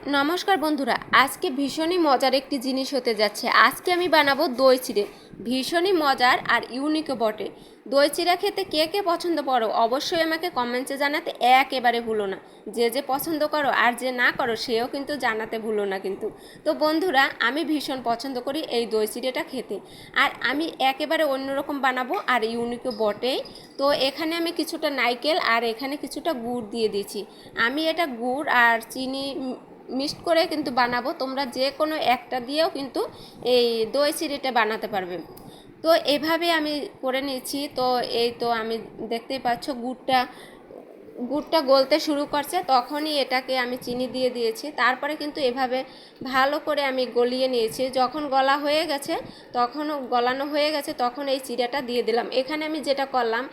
নমস্কার বন্ধুরা, আজকে ভীষণই মজার একটি জিনিস হতে যাচ্ছে। আজকে আমি বানাবো দই চিড়ে। ভীষণই মজার আর ইউনিকও বটে। দই চিড়া খেতে কে কে পছন্দ করো অবশ্যই আমাকে কমেন্টসে জানাতে একেবারে ভুলো না। যে যে পছন্দ করো আর যে না করো সেও কিন্তু জানাতে ভুলো না কিন্তু। তো বন্ধুরা, আমি ভীষণ পছন্দ করি এই দই চিড়েটা খেতে। আর আমি একেবারে অন্যরকম বানাবো আর ইউনিকও বটেই। তো এখানে আমি কিছুটা নারকেল আর এখানে কিছুটা গুড় দিয়ে দিয়েছি। আমি এটা গুড় আর চিনি মিক্সড করে কিন্তু বানাবো। তোমরা যে কোনো একটা দিয়েও কিন্তু এই দই চিড়েটা বানাতে পারবে। তো এভাবে আমি করে নিয়েছি। তো এই তো আমি দেখতেই পাচ্ছ গুড়টা গলতে শুরু করছে, তখনই এটাকে আমি চিনি দিয়ে দিয়েছি। তারপরে কিন্তু এভাবে ভালো করে আমি গলিয়ে নিয়েছি। যখন গলানো হয়ে গেছে তখন এই চিড়াটা দিয়ে দিলাম। এখানে আমি যেটা করলাম,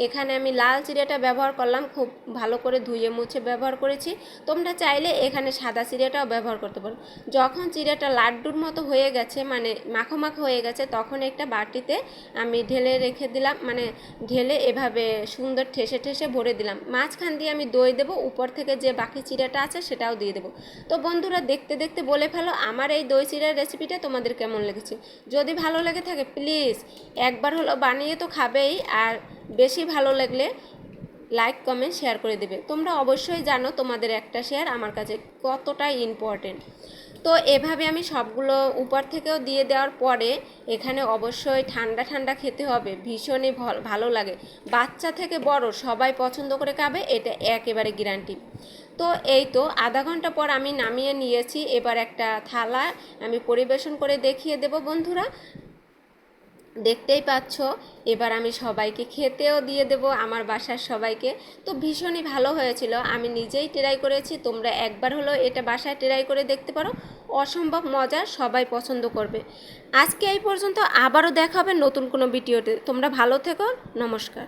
এখানে আমি লাল চিড়াটা ব্যবহার করলাম, খুব ভালো করে ধুয়ে মুছে ব্যবহার করেছি। তোমরা চাইলে এখানে সাদা চিড়াটাও ব্যবহার করতে পারো। যখন চিড়াটা লাড্ডুর মতো হয়ে গেছে, মানে মাখো মাখো হয়ে গেছে, তখন একটা বাটিতে আমি ঢেলে রেখে দিলাম, মানে ঢেলে এভাবে সুন্দর ঠেসে ঠেসে ভরে দিলাম। মাঝখান দিয়ে আমি দই দেবো, উপর থেকে যে বাকি চিড়াটা আছে সেটাও দিয়ে দেবো। তো বন্ধুরা, দেখতে দেখতে বলে ফেলো আমার এই দই চিড়ার রেসিপিটা তোমাদের কেমন লেগেছে। যদি ভালো লেগে থাকে প্লিজ একবার হলো বানিয়ে তো খাবেই, আর বেশি ভালো লাগলে লাইক কমেন্ট শেয়ার করে দেবে। তোমরা অবশ্যই জানো তোমাদের একটা শেয়ার আমার কাছে কতটা ইম্পর্টেন্ট। তো এভাবে আমি সবগুলো উপর থেকেও দিয়ে দেওয়ার পরে এখানে অবশ্যই ঠান্ডা ঠান্ডা খেতে হবে, ভীষণই ভালো লাগে। বাচ্চা থেকে বড় সবাই পছন্দ করে খাবে, এটা একেবারে গ্যারান্টি। তো এই তো আধা ঘন্টা পর আমি নামিয়ে নিয়েছি। এবার একটা থালা আমি পরিবেশন করে দেখিয়ে দেব বন্ধুরা। দেখতেই পাচ্ছ, এবার আমি সবাইকে খেতেও দিয়ে দেব, আমার বাসার সবাইকে। তো ভীষণই ভালো হয়েছিল, আমি নিজেই ট্রাই করেছি। তোমরা একবার হলো এটা বাসায় ট্রাই করে দেখতে পারো, অসম্ভব মজার, সবাই পছন্দ করবে। আজকে এই পর্যন্ত, আবারও দেখা হবে নতুন কোনো ভিডিওতে। তোমরা ভালো থেকো, নমস্কার।